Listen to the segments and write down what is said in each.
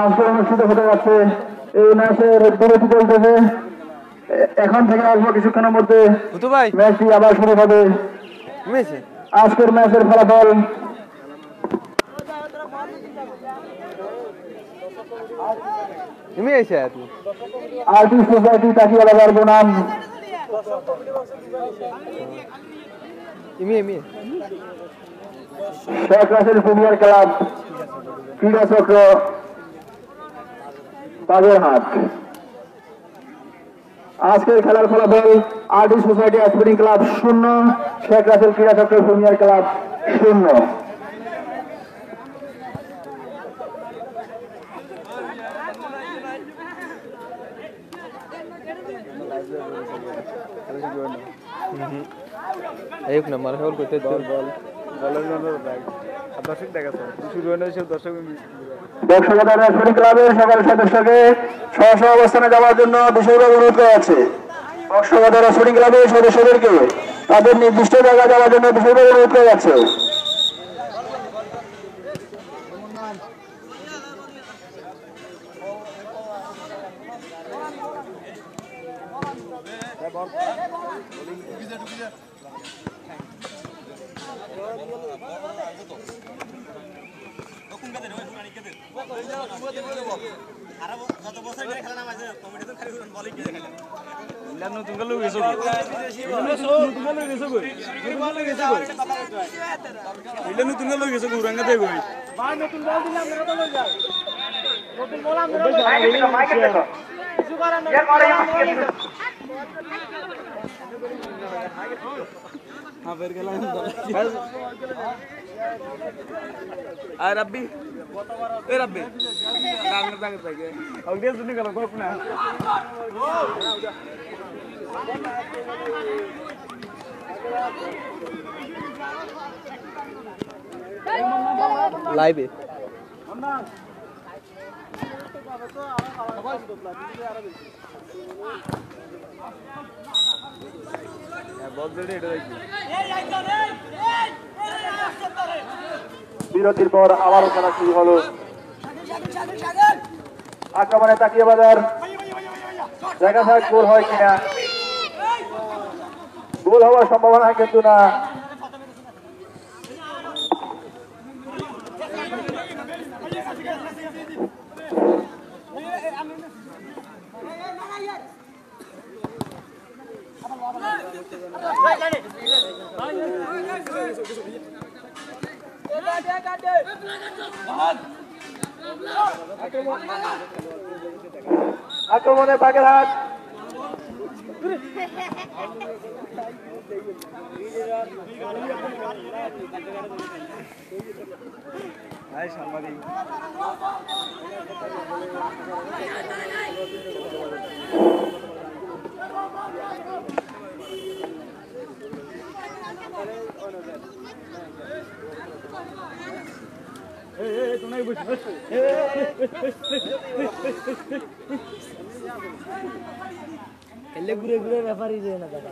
আজকে অনুষ্ঠিত হতে যাচ্ছে এই ম্যাচের বিরতি চলতেছে। এখন থেকে অল্প কিছুক্ষণের মধ্যে ম্যাচটি আবার শুরু হবে। আজকের ম্যাচের ফলাফল আর্টিস্ট সোসাইটি তাকিয়াবাজার বনাম শেখ রাসেল প্রিমিয়ার ক্লাব ক্রীড়া চক্র বাগেরহাট। আজকের খেলার ফলাফল artist society sporting club 0, Sheikh Russel Krira Chakra premier club 0। एक नंबर है और कोई बॉल बॉलर दर्शक देखा শুরু হয়ে সব দর্শকরা স্পোর্টিং ক্লাবের সকল সদস্যকে স্ব অবস্থানে যাওয়ার জন্য বিশেষভাবে অনুরোধ করা আছে। দর্শকরা স্পোর্টিং ক্লাবের সদস্যদেরকে তাদের নির্দিষ্ট জায়গায় যাওয়ার জন্য বিশেষভাবে অনুরোধ করা যাচ্ছে। रब्बी ए रब्बी डांगर डांगर पाहिजे अगदी सुनी करा गोप ना लाइव है বিরতির পর আবারও খেলা শুরু হলো। আক্রমণে তাকিয়াবাজার, দেখা যাক গোল হয় কিনা। গোল হওয়ার সম্ভাবনা কিন্তু না। আক্রমণে বাগেরহাট, ঘুরে ঘুরে ব্যাপারই যায় না দাদা।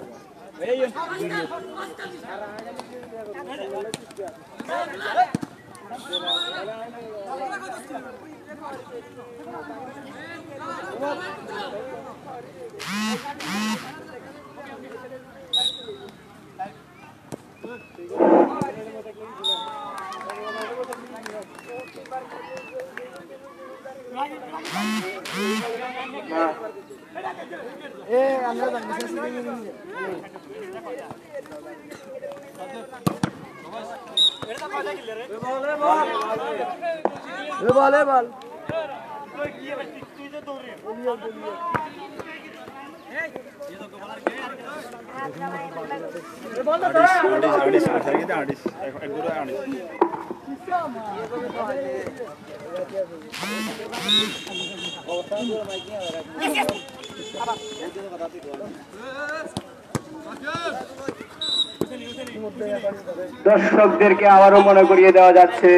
দর্শকদেরকে আবারও মনে করিয়ে দেওয়া যাচ্ছে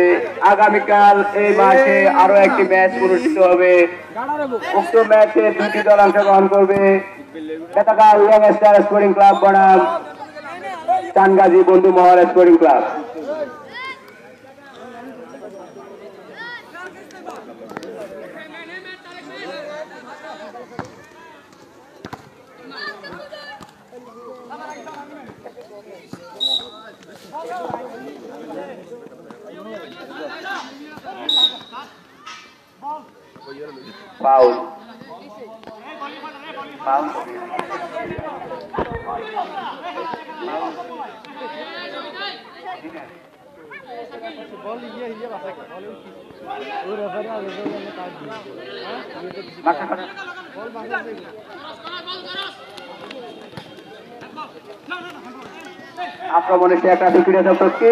আগামীকাল এই মাঠে আরো একটি ম্যাচ অনুষ্ঠিত হবে। উক্ত ম্যাচে দুটি দল অংশগ্রহণ করবে। বেতাকাল ইয়ং স্টার স্পোর্টিং ক্লাব বনাম চানগাজী বন্ধু মহল স্পোর্টিং ক্লাব। Foul. Foul. আক্রমণে সে একটা ক্রীড়া দপ্তরকে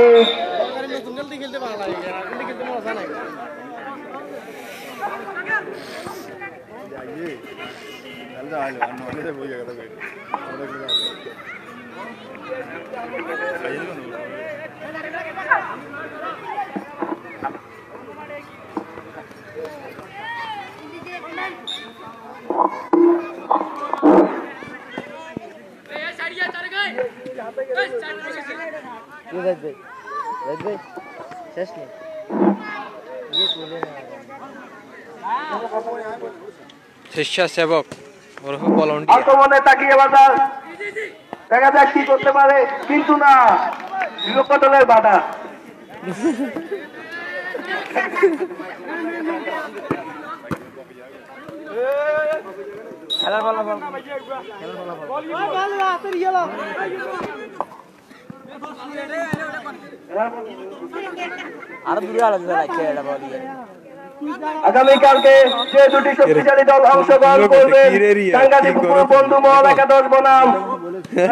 স্বেচ্ছাসেবক ওরফে ভলান্টিয়ার আক্রমণে তাকিয়ে বাজার দেখা যাক কি করতে পারে কিন্তু না বিপক্ষ দলের বাধা খেলার ফলাফল আরো দূরে আলাদা লাগছে এটা বল আগামীকালকে যে দুটি শক্তিশালী দল অংশগ্রহণ করবে সাংঘাতিকপুর বন্ধু মহল একাদশ বনাম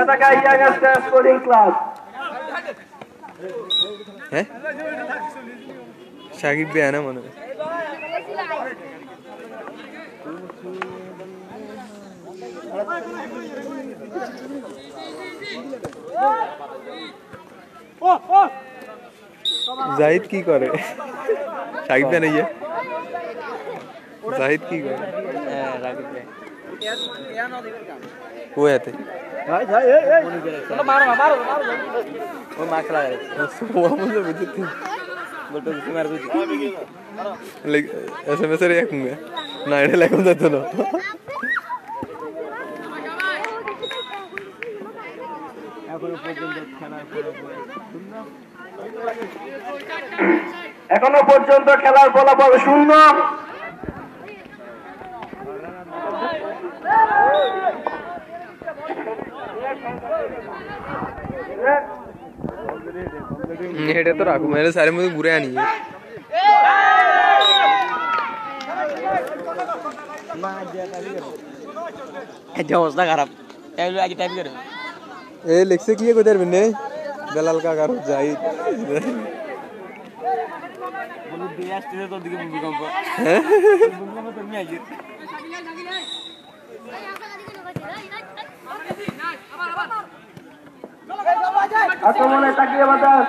ঢাকা ইয়াংস্টার স্পোর্টিং ক্লাব হ্যাঁ সাকিব বে না মনে হয় জাহিদ কি করে সাকিব বে नहीं है জাহিদ কি করে वो है थे वो मार्क्स लगा रहे वो मुझे बुझते बोलते उससे मार दूँ लेकिन एसएमएस रे रखूंगा ना इधर लगूं तो ना এখনো পর্যন্ত খেলার ফলাফল শূন্য हेडे तो रखो मेरे सारे मुझे बुरे नहीं है अवस्था खराब आज टाइप करो ए लिख से किए गुजर बिन्ने दलाल का करो जाहिद बोलो दिया स्टेज तो दिखे भूकंप भूकंप तो नहीं आई আক্রমণে তাকিয়ে বাজার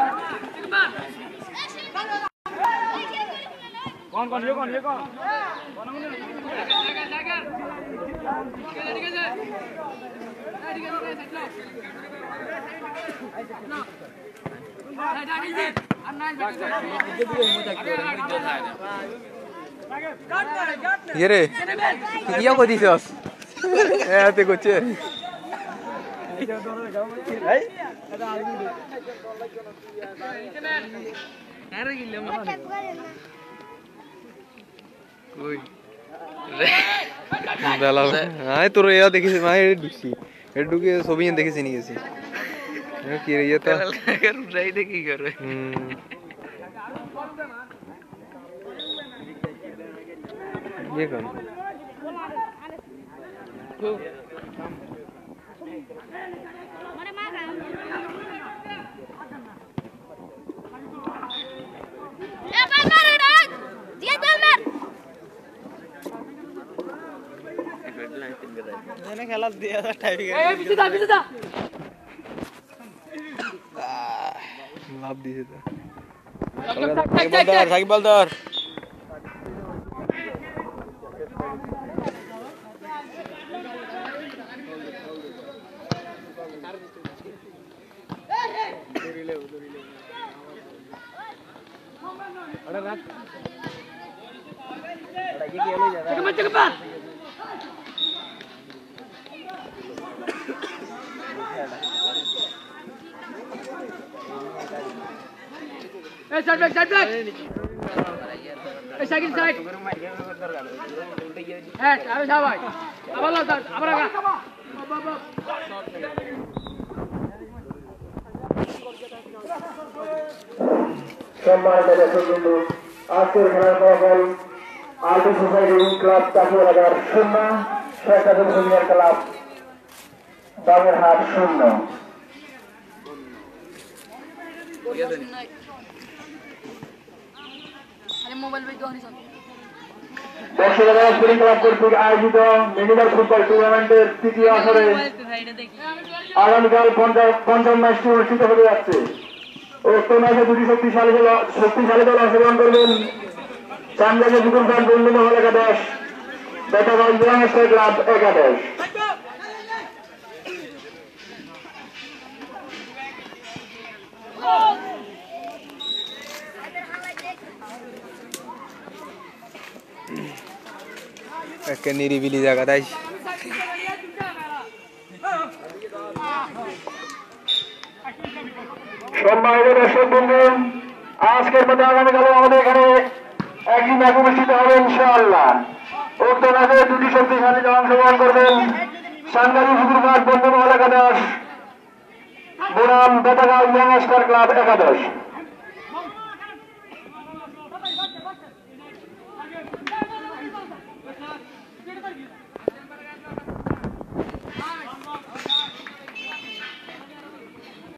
कौन कौन ये कौन ये रे किया को दिसस ए ते कोचे কই বেলা আয় তোর ইয়া দেখিস মা এ ঢুকছি এ ঢুকে ছবি দেখেছি নি গেছি কি রে এটা রাই দেখি করে ये कौन खेला दिया था टाइप लाभ दिए था साकिब बलदार সম্মানিত দর্শকবৃন্দু, আজকের খেলার ফলাফল আলটি সোসাইটি ক্লাব চাকুয়ালাগার 0, শেখ হাসিম সিনিয়র ক্লাব বাগেরহাট 0। বর্ষাকালীন স্পোর্টিং ক্লাব কর্তৃক আয়োজিত মিনিমাল ফুটবল টুর্নামেন্টের তৃতীয় আসরে আগামীকাল পঞ্চম ম্যাচটি অনুষ্ঠিত হতে যাচ্ছে। উক্ত ম্যাচে দুটি শক্তিশালী দল অংশগ্রহণ করবেন। চান্দাকে বিপুল খান বন্ধু মহল একাদশ, বেতাগঞ্জ ইয়ংস্টার ক্লাব একাদশ। একটা নিরিবিলি জায়গা তাই সম্মানিত দর্শক বন্ধু, আজকের মধ্যে আগামীকাল আমাদের এখানে একই ম্যাচ অনুষ্ঠিত হবে ইনশাআল্লাহ। উক্ত ম্যাচে দুটি শক্তিশালী দল অংশগ্রহণ করবেন। সাংগারি পুকুরঘাট বন্ধু মহল একাদশ বনাম বেতাগঞ্জ ইয়ংস্টার ক্লাব একাদশ।